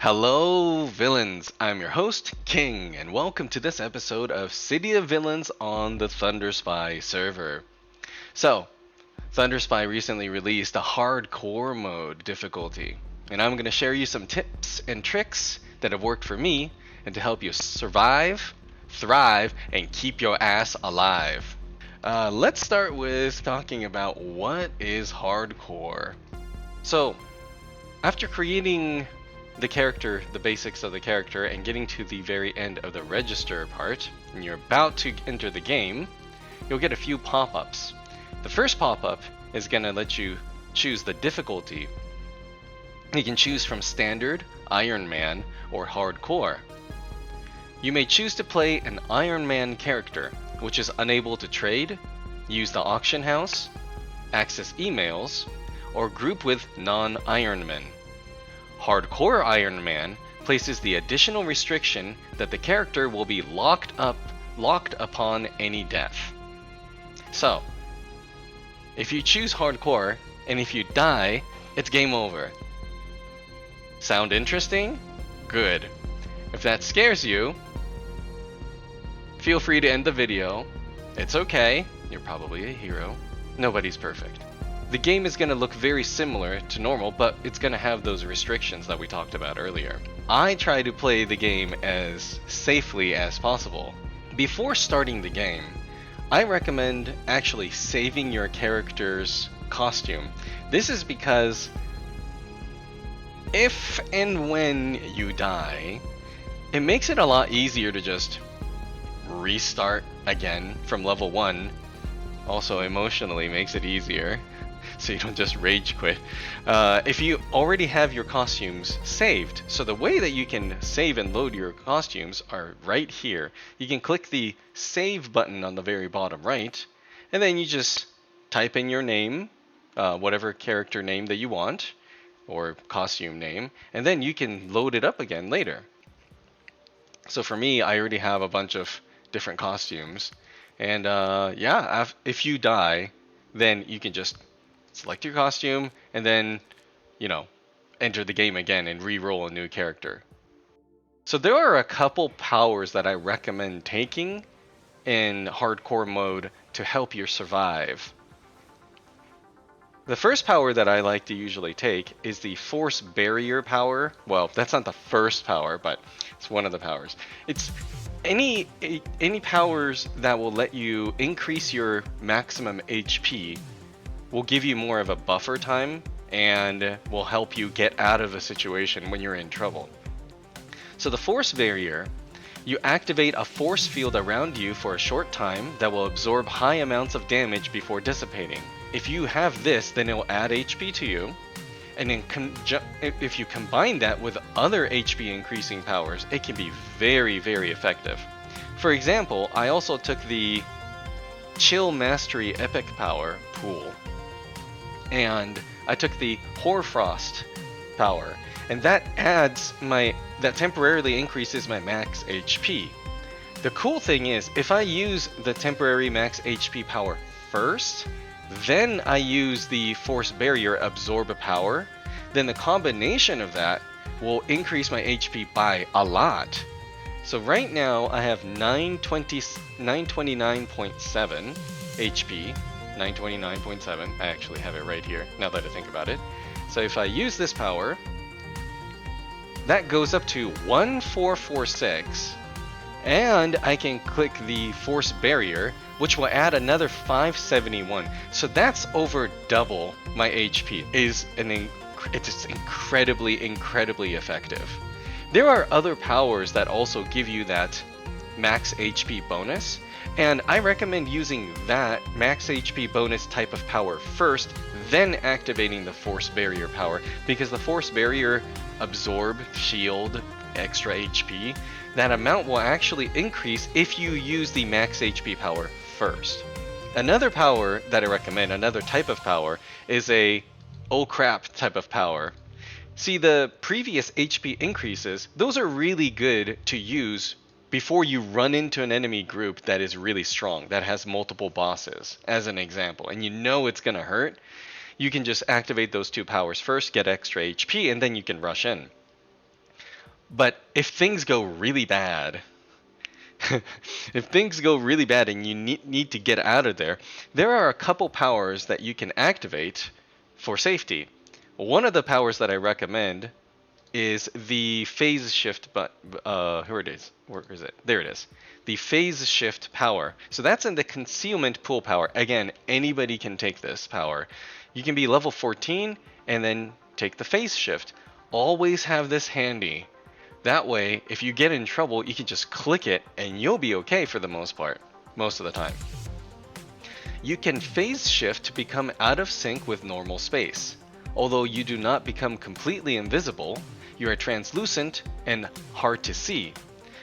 Hello, villains! I'm your host, King, and welcome to this episode of City of Villains on the Thunderspy server. So, Thunderspy recently released a hardcore mode difficulty, and I'm going to share you some tips and tricks that have worked for me and to help you survive, thrive, and keep your ass alive. Let's start with talking about what is hardcore. So, after creating the character, the basics of the character, and getting to the very end of the register part, and you're about to enter the game, you'll get a few pop-ups. The first pop-up is going to let you choose the difficulty. You can choose from Standard, Iron Man, or Hardcore. You may choose to play an Iron Man character, which is unable to trade, use the auction house, access emails, or group with non-Iron Men. Hardcore Iron Man places the additional restriction that the character will be locked upon any death. So, if you choose Hardcore, and if you die, it's game over. Sound interesting? Good. If that scares you, feel free to end the video. It's okay, you're probably a hero. Nobody's perfect. The game is going to look very similar to normal, but it's going to have those restrictions that we talked about earlier. I try to play the game as safely as possible. Before starting the game, I recommend actually saving your character's costume. This is because if and when you die, it makes it a lot easier to just restart again from level 1. Also emotionally makes it easier, so you don't just rage quit. If you already have your costumes saved, so the way that you can save and load your costumes are right here. You can click the save button on the very bottom right, and then you just type in your name, whatever character name that you want, or costume name, and then you can load it up again later. So for me, I already have a bunch of different costumes, and if you die, then you can just select your costume, and then, enter the game again and re-roll a new character. So there are a couple powers that I recommend taking in hardcore mode to help you survive. The first power that I like to usually take is the Force Barrier power. Well, that's not the first power, but it's one of the powers. It's any powers that will let you increase your maximum HP will give you more of a buffer time and will help you get out of a situation when you're in trouble. So the Force Barrier, you activate a force field around you for a short time that will absorb high amounts of damage before dissipating. If you have this, then it will add HP to you, and then if you combine that with other HP increasing powers, it can be very, very effective. For example, I also took the Chill Mastery Epic Power pool, and I took the Hoarfrost power, and that temporarily increases my max HP. The cool thing is, if I use the temporary max HP power first, then I use the Force Barrier Absorb power, then the combination of that will increase my HP by a lot. So right now I have 929.7 HP. 929.7. I actually have it right here, now that I think about it. So if I use this power, that goes up to 1446, and I can click the Force Barrier, which will add another 571. So that's over double my HP. It's incredibly, incredibly effective. There are other powers that also give you that max HP bonus, and I recommend using that max HP bonus type of power first, then activating the Force Barrier power, because the Force Barrier absorb, shield, extra HP, that amount will actually increase if you use the max HP power first. Another power that I recommend, another type of power, is a oh crap type of power. See, the previous HP increases, those are really good to use before you run into an enemy group that is really strong, that has multiple bosses, as an example, and you know it's gonna hurt. You can just activate those two powers first, get extra HP, and then you can rush in. But if things go really bad, if things go really bad and you need to get out of there, there are a couple powers that you can activate for safety. One of the powers that I recommend is the phase shift, but here it is. Where is it? There it is. The phase shift power. So that's in the concealment pool power. Again, anybody can take this power. You can be level 14 and then take the phase shift. Always have this handy. That way, if you get in trouble, you can just click it and you'll be okay for the most part, most of the time. You can phase shift to become out of sync with normal space. Although you do not become completely invisible, you are translucent and hard to see.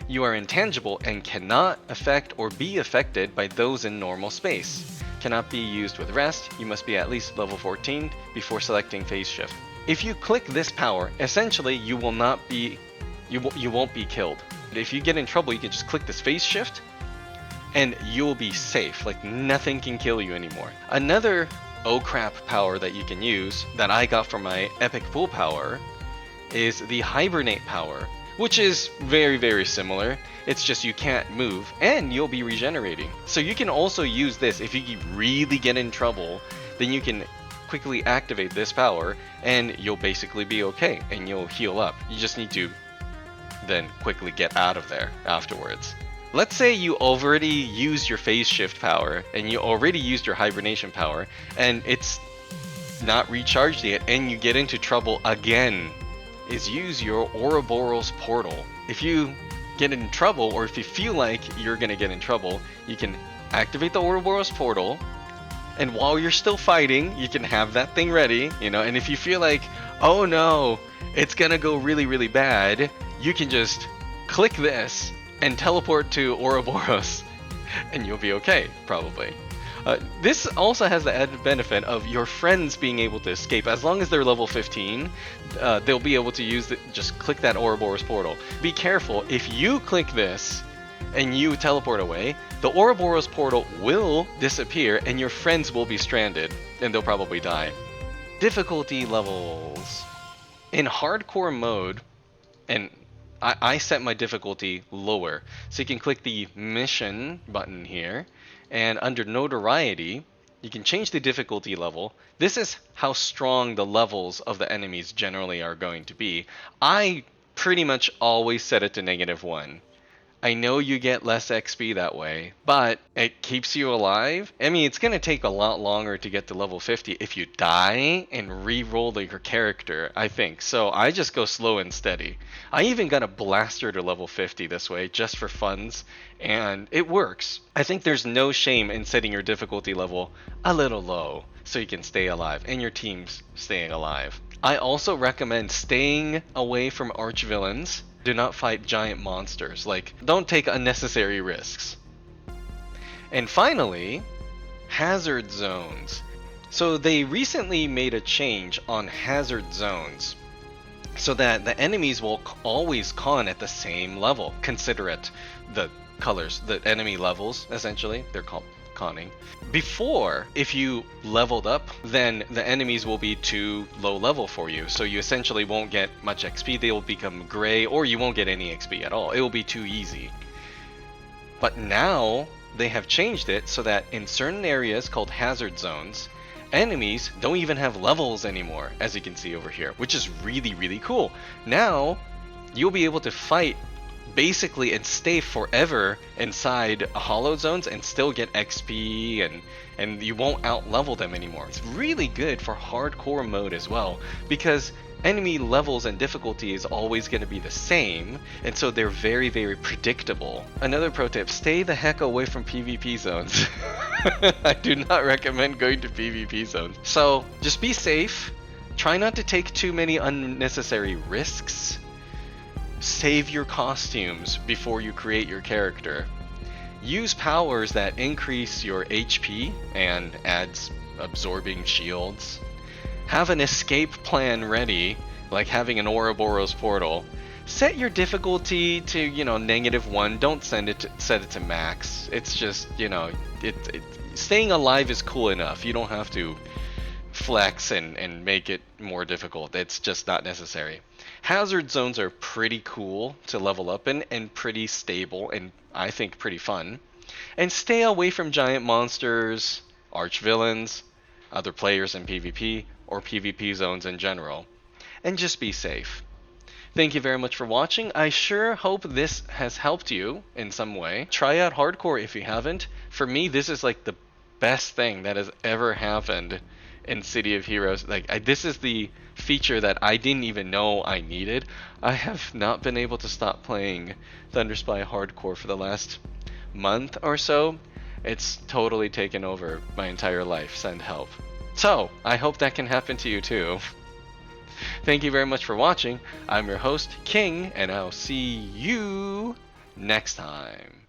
You are intangible and cannot affect or be affected by those in normal space. Cannot be used with rest. You must be at least level 14 before selecting phase shift. If you click this power, essentially you will not be you won't be killed. If you get in trouble, you can just click this phase shift and you'll be safe. Like nothing can kill you anymore. Another oh crap power that you can use that I got from my epic pool power is the hibernate power, which is very, very similar. It's just you can't move and you'll be regenerating. So you can also use this if you really get in trouble, then you can quickly activate this power and you'll basically be okay and you'll heal up. You just need to then quickly get out of there afterwards. Let's say you already used your phase shift power and you already used your hibernation power and it's not recharged yet and you get into trouble again. Is use your Ouroboros portal. If you get in trouble or if you feel like you're gonna get in trouble, you can activate the Ouroboros portal and while you're still fighting, you can have that thing ready, and if you feel like, oh no, it's gonna go really, really bad, you can just click this and teleport to Ouroboros and you'll be okay, probably. This also has the added benefit of your friends being able to escape. As long as they're level 15, they'll be able to just click that Ouroboros portal. Be careful, if you click this and you teleport away, the Ouroboros portal will disappear and your friends will be stranded and they'll probably die. Difficulty levels. In hardcore mode, and I set my difficulty lower, so you can click the mission button here, and under notoriety, you can change the difficulty level. This is how strong the levels of the enemies generally are going to be. I pretty much always set it to -1. I know you get less XP that way, but it keeps you alive. I mean, it's going to take a lot longer to get to level 50 if you die and re-roll your character, I think. So I just go slow and steady. I even got a blaster to level 50 this way, just for funs, and it works. I think there's no shame in setting your difficulty level a little low so you can stay alive and your team's staying alive. I also recommend staying away from archvillains. Do not fight giant monsters. Don't take unnecessary risks. And finally, hazard zones. So they recently made a change on hazard zones so that the enemies will always con at the same level. Consider it the colors, the enemy levels, essentially. They're called conning. Before, if you leveled up, then the enemies will be too low level for you, so you essentially won't get much XP. They will become gray, or you won't get any XP at all. It will be too easy. But now they have changed it so that in certain areas called hazard zones, enemies don't even have levels anymore, as you can see over here, which is really, really cool. Now you'll be able to fight basically and stay forever inside hollow zones and still get XP, and you won't out level them anymore. It's really good for hardcore mode as well, because enemy levels and difficulty is always going to be the same, and so they're very, very predictable. Another pro tip, stay the heck away from PvP zones. I do not recommend going to PvP zones. So just be safe, try not to take too many unnecessary risks. Save your costumes before you create your character. Use powers that increase your HP and adds absorbing shields. Have an escape plan ready, like having an Ouroboros portal. Set your difficulty to, -1. Don't set it to max. It's just, staying alive is cool enough. You don't have to flex and make it more difficult. It's just not necessary. Hazard zones are pretty cool to level up in and pretty stable and I think pretty fun. And stay away from giant monsters, arch villains, other players in PvP, or PvP zones in general. And just be safe. Thank you very much for watching. I sure hope this has helped you in some way. Try out hardcore if you haven't. For me, this is like the best thing that has ever happened in City of Heroes. Like this is the feature that I didn't even know I needed. I have not been able to stop playing Thunderspy hardcore for the last month or so. It's totally taken over my entire life. Send help. So, I hope that can happen to you too. Thank you very much for watching. I'm your host, King, and I'll see you next time.